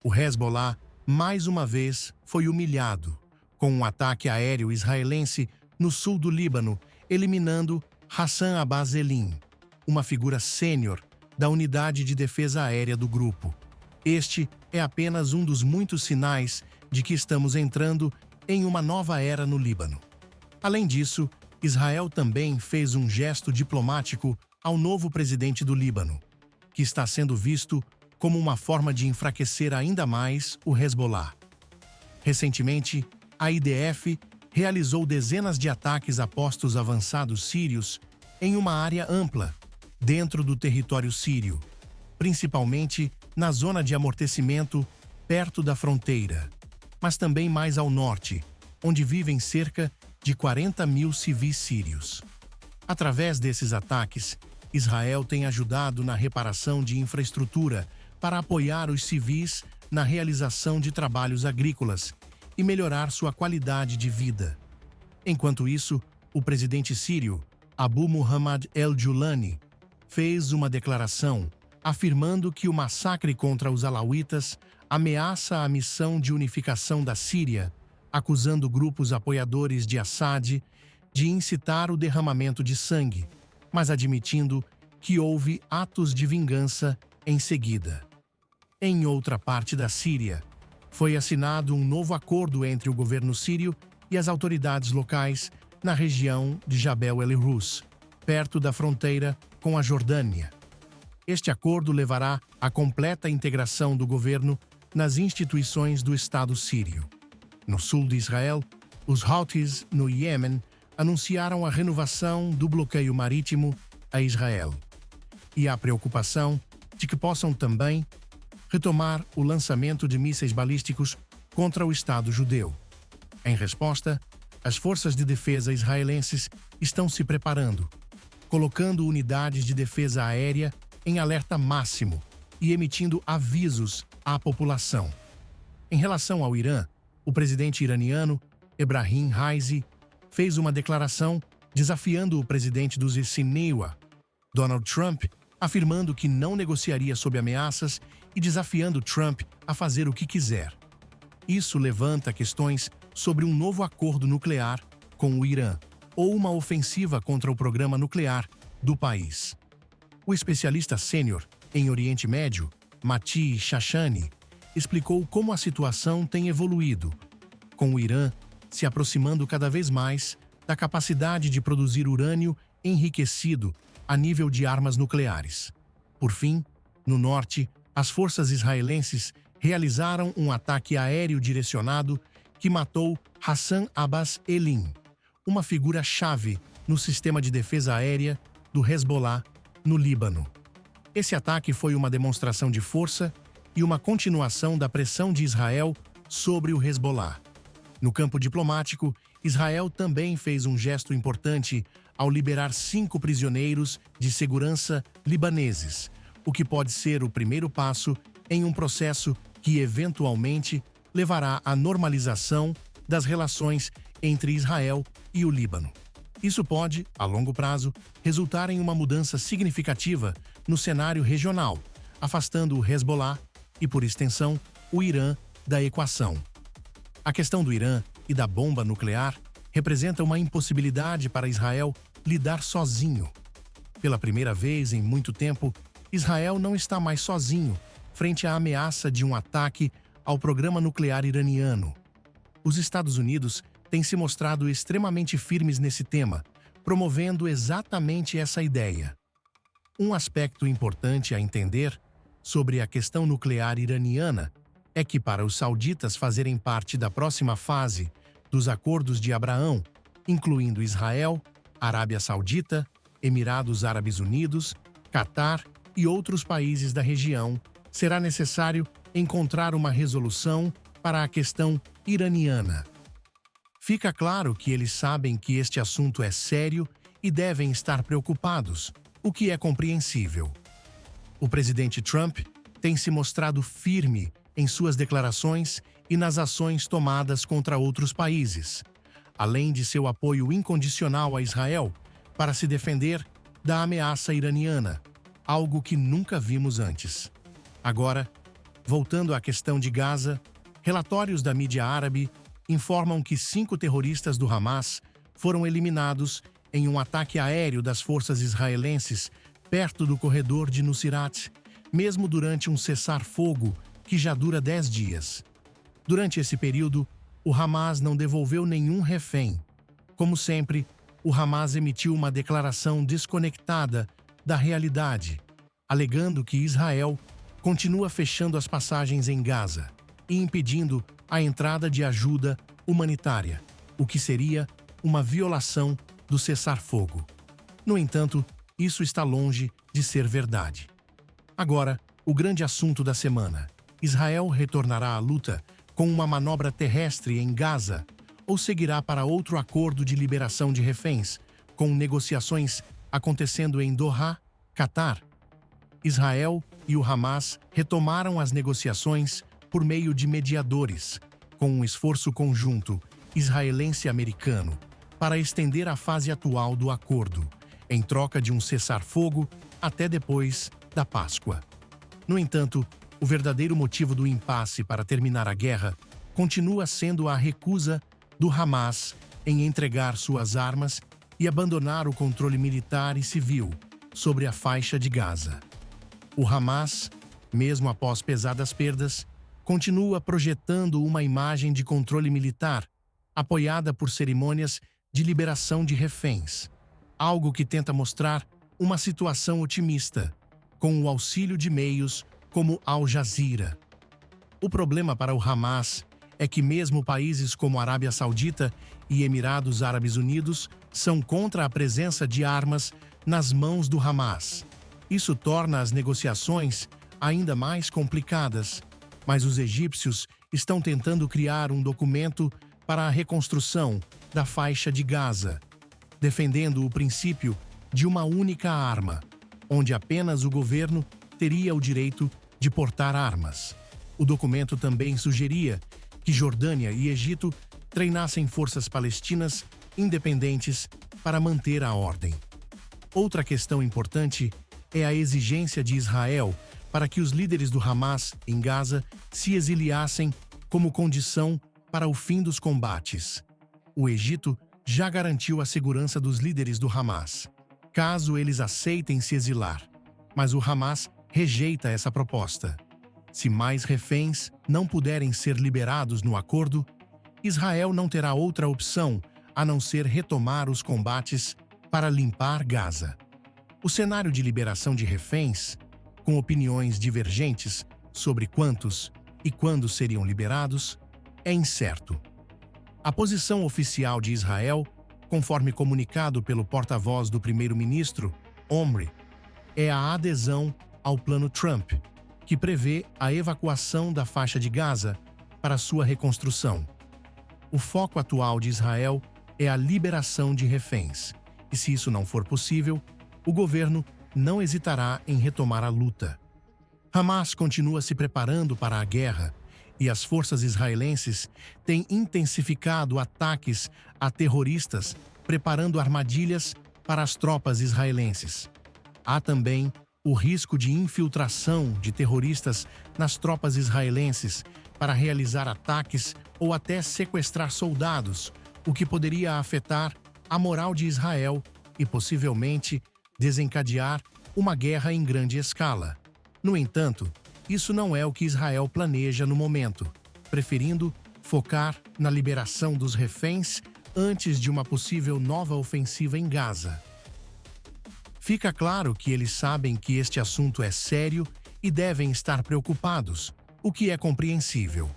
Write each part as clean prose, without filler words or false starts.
O Hezbollah, mais uma vez, foi humilhado, com um ataque aéreo israelense no sul do Líbano, eliminando Hassan Abbas Elim, uma figura sênior da unidade de defesa aérea do grupo. Este é apenas um dos muitos sinais de que estamos entrando em uma nova era no Líbano. Além disso, Israel também fez um gesto diplomático ao novo presidente do Líbano, que está sendo visto como uma forma de enfraquecer ainda mais o Hezbollah. Recentemente, a IDF realizou dezenas de ataques a postos avançados sírios em uma área ampla, dentro do território sírio, principalmente na zona de amortecimento perto da fronteira, mas também mais ao norte, onde vivem cerca de 40 mil civis sírios. Através desses ataques, Israel tem ajudado na reparação de infraestrutura para apoiar os civis na realização de trabalhos agrícolas e melhorar sua qualidade de vida. Enquanto isso, o presidente sírio, Abu Muhammad el-Julani, fez uma declaração afirmando que o massacre contra os alauítas ameaça a missão de unificação da Síria, acusando grupos apoiadores de Assad de incitar o derramamento de sangue, mas admitindo que houve atos de vingança em seguida. Em outra parte da Síria, foi assinado um novo acordo entre o governo sírio e as autoridades locais na região de Jabal el-Rus, perto da fronteira com a Jordânia. Este acordo levará à completa integração do governo nas instituições do Estado sírio. No sul de Israel, os Houthis, no Iêmen, anunciaram a renovação do bloqueio marítimo a Israel. E há preocupação de que possam também retomar o lançamento de mísseis balísticos contra o Estado judeu. Em resposta, as forças de defesa israelenses estão se preparando, colocando unidades de defesa aérea em alerta máximo e emitindo avisos à população. Em relação ao Irã, o presidente iraniano, Ebrahim Raisi, fez uma declaração desafiando o presidente dos Sinewa, Donald Trump, afirmando que não negociaria sob ameaças e desafiando Trump a fazer o que quiser. Isso levanta questões sobre um novo acordo nuclear com o Irã ou uma ofensiva contra o programa nuclear do país. O especialista sênior em Oriente Médio, Mati Shashani, explicou como a situação tem evoluído, com o Irã se aproximando cada vez mais da capacidade de produzir urânio enriquecido a nível de armas nucleares. Por fim, no norte, as forças israelenses realizaram um ataque aéreo direcionado que matou Hassan Abbas Elim, uma figura-chave no sistema de defesa aérea do Hezbollah no Líbano. Esse ataque foi uma demonstração de força e uma continuação da pressão de Israel sobre o Hezbollah. No campo diplomático, Israel também fez um gesto importante ao liberar 5 prisioneiros de segurança libaneses, o que pode ser o primeiro passo em um processo que eventualmente levará à normalização das relações entre Israel e o Líbano. Isso pode, a longo prazo, resultar em uma mudança significativa no cenário regional, afastando o Hezbollah e, por extensão, o Irã da equação. A questão do Irã e da bomba nuclear representa uma impossibilidade para Israel lidar sozinho. Pela primeira vez em muito tempo, Israel não está mais sozinho frente à ameaça de um ataque ao programa nuclear iraniano. Os Estados Unidos têm se mostrado extremamente firmes nesse tema, promovendo exatamente essa ideia. Um aspecto importante a entender sobre a questão nuclear iraniana é que, para os sauditas fazerem parte da próxima fase dos Acordos de Abraão, incluindo Israel, Arábia Saudita, Emirados Árabes Unidos, Catar e outros países da região, será necessário encontrar uma resolução para a questão iraniana. Fica claro que eles sabem que este assunto é sério e devem estar preocupados, o que é compreensível. O presidente Trump tem se mostrado firme em suas declarações e nas ações tomadas contra outros países, além de seu apoio incondicional a Israel para se defender da ameaça iraniana, algo que nunca vimos antes. Agora, Voltando à questão de Gaza, relatórios da mídia árabe informam que 5 terroristas do Hamas foram eliminados em um ataque aéreo das forças israelenses perto do corredor de Nuseirat, mesmo durante um cessar-fogo que já dura 10 dias. Durante esse período, o Hamas não devolveu nenhum refém. Como sempre, o Hamas emitiu uma declaração desconectada da realidade, alegando que Israel continua fechando as passagens em Gaza e impedindo a entrada de ajuda humanitária, o que seria uma violação do cessar-fogo. No entanto, isso está longe de ser verdade. Agora, o grande assunto da semana: Israel retornará à luta com uma manobra terrestre em Gaza ou seguirá para outro acordo de liberação de reféns, com negociações acontecendo em Doha, Catar? Israel e o Hamas retomaram as negociações por meio de mediadores, com um esforço conjunto israelense-americano para estender a fase atual do acordo, em troca de um cessar-fogo até depois da Páscoa. No entanto, o verdadeiro motivo do impasse para terminar a guerra continua sendo a recusa do Hamas em entregar suas armas e abandonar o controle militar e civil sobre a faixa de Gaza. O Hamas, mesmo após pesadas perdas, continua projetando uma imagem de controle militar, apoiada por cerimônias de liberação de reféns, algo que tenta mostrar uma situação otimista, com o auxílio de meios como Al Jazeera. O problema para o Hamas é que mesmo países como Arábia Saudita e Emirados Árabes Unidos são contra a presença de armas nas mãos do Hamas. Isso torna as negociações ainda mais complicadas, mas os egípcios estão tentando criar um documento para a reconstrução da faixa de Gaza, defendendo o princípio de uma única arma, onde apenas o governo teria o direito de portar armas. O documento também sugeria que Jordânia e Egito treinassem forças palestinas independentes para manter a ordem. Outra questão importante é a exigência de Israel para que os líderes do Hamas em Gaza se exiliassem como condição para o fim dos combates. O Egito já garantiu a segurança dos líderes do Hamas, caso eles aceitem se exilar, mas o Hamas rejeita essa proposta. Se mais reféns não puderem ser liberados no acordo, Israel não terá outra opção a não ser retomar os combates para limpar Gaza. O cenário de liberação de reféns, com opiniões divergentes sobre quantos e quando seriam liberados, é incerto. A posição oficial de Israel, conforme comunicado pelo porta-voz do primeiro-ministro, Omri, é a adesão ao Plano Trump, que prevê a evacuação da faixa de Gaza para sua reconstrução. O foco atual de Israel é a liberação de reféns, e se isso não for possível, o governo não hesitará em retomar a luta. Hamas continua se preparando para a guerra e as forças israelenses têm intensificado ataques a terroristas, preparando armadilhas para as tropas israelenses. Há também o risco de infiltração de terroristas nas tropas israelenses para realizar ataques ou até sequestrar soldados, o que poderia afetar a moral de Israel e possivelmente desencadear uma guerra em grande escala. No entanto, isso não é o que Israel planeja no momento, preferindo focar na liberação dos reféns antes de uma possível nova ofensiva em Gaza. Fica claro que eles sabem que este assunto é sério e devem estar preocupados, o que é compreensível.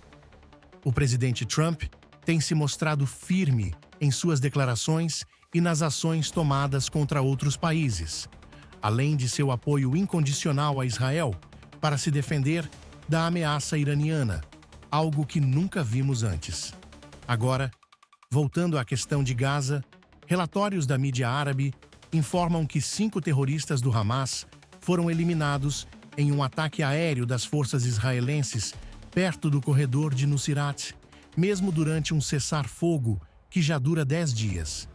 O presidente Trump tem se mostrado firme em suas declarações e nas ações tomadas contra outros países, além de seu apoio incondicional a Israel para se defender da ameaça iraniana, algo que nunca vimos antes. Agora, voltando à questão de Gaza, relatórios da mídia árabe informam que 5 terroristas do Hamas foram eliminados em um ataque aéreo das forças israelenses perto do corredor de Nuseirat, mesmo durante um cessar-fogo que já dura 10 dias.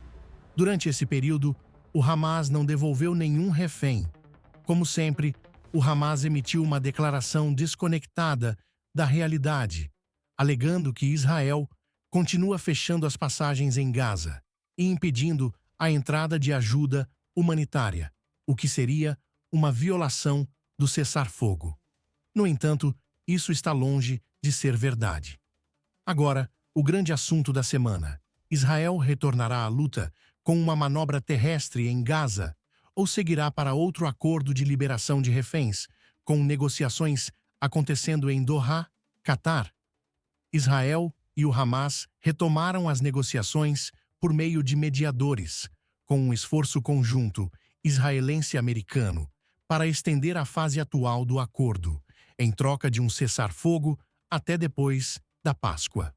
Durante esse período, o Hamas não devolveu nenhum refém. Como sempre, o Hamas emitiu uma declaração desconectada da realidade, alegando que Israel continua fechando as passagens em Gaza e impedindo a entrada de ajuda humanitária, o que seria uma violação do cessar-fogo. No entanto, isso está longe de ser verdade. Agora, o grande assunto da semana: Israel retornará à luta com uma manobra terrestre em Gaza ou seguirá para outro acordo de liberação de reféns, com negociações acontecendo em Doha, Catar? Israel e o Hamas retomaram as negociações por meio de mediadores, com um esforço conjunto israelense-americano para estender a fase atual do acordo, em troca de um cessar-fogo até depois da Páscoa.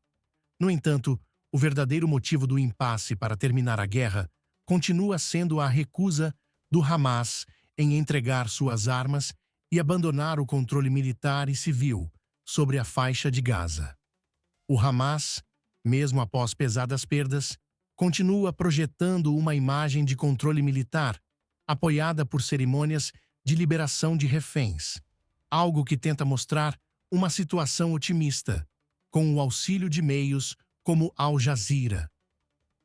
No entanto, o verdadeiro motivo do impasse para terminar a guerra continua sendo a recusa do Hamas em entregar suas armas e abandonar o controle militar e civil sobre a faixa de Gaza. O Hamas, mesmo após pesadas perdas, continua projetando uma imagem de controle militar, apoiada por cerimônias de liberação de reféns, algo que tenta mostrar uma situação otimista, com o auxílio de meios como Al Jazeera.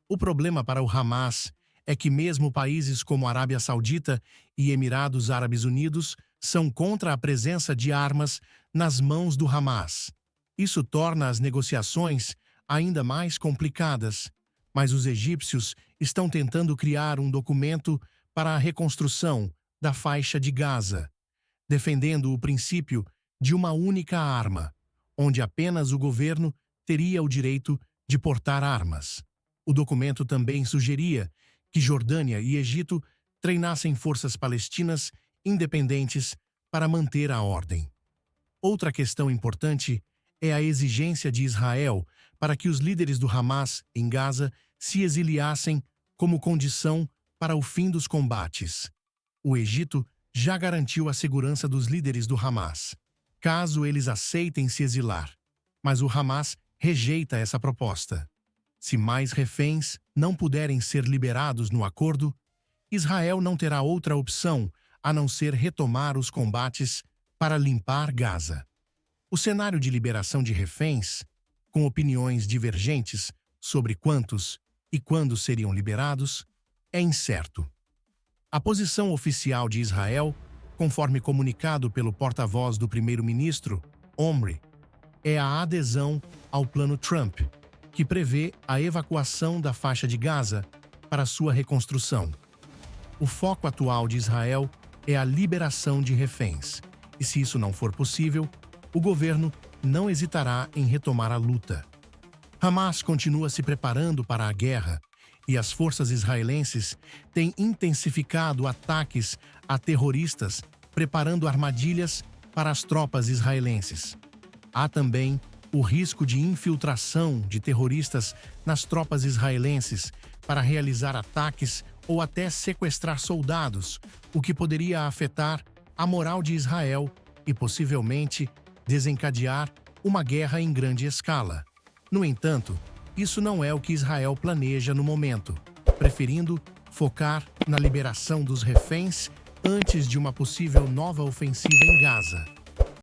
O problema para o Hamas é que mesmo países como Arábia Saudita e Emirados Árabes Unidos são contra a presença de armas nas mãos do Hamas. Isso torna as negociações ainda mais complicadas, mas os egípcios estão tentando criar um documento para a reconstrução da faixa de Gaza, defendendo o princípio de uma única arma, onde apenas o governo teria o direito de portar armas. O documento também sugeria que Jordânia e Egito treinassem forças palestinas independentes para manter a ordem. Outra questão importante é a exigência de Israel para que os líderes do Hamas em Gaza se exiliassem como condição para o fim dos combates. O Egito já garantiu a segurança dos líderes do Hamas, caso eles aceitem se exilar, mas o Hamas rejeita essa proposta. Se mais reféns não puderem ser liberados no acordo, Israel não terá outra opção a não ser retomar os combates para limpar Gaza. O cenário de liberação de reféns, com opiniões divergentes sobre quantos e quando seriam liberados, é incerto. A posição oficial de Israel, conforme comunicado pelo porta-voz do primeiro-ministro, Omri, é a adesão ao Plano Trump, que prevê a evacuação da faixa de Gaza para sua reconstrução. O foco atual de Israel é a liberação de reféns, e se isso não for possível, o governo não hesitará em retomar a luta. Hamas continua se preparando para a guerra e as forças israelenses têm intensificado ataques a terroristas, preparando armadilhas para as tropas israelenses. Há também o risco de infiltração de terroristas nas tropas israelenses para realizar ataques ou até sequestrar soldados, o que poderia afetar a moral de Israel e possivelmente desencadear uma guerra em grande escala. No entanto, isso não é o que Israel planeja no momento, preferindo focar na liberação dos reféns antes de uma possível nova ofensiva em Gaza.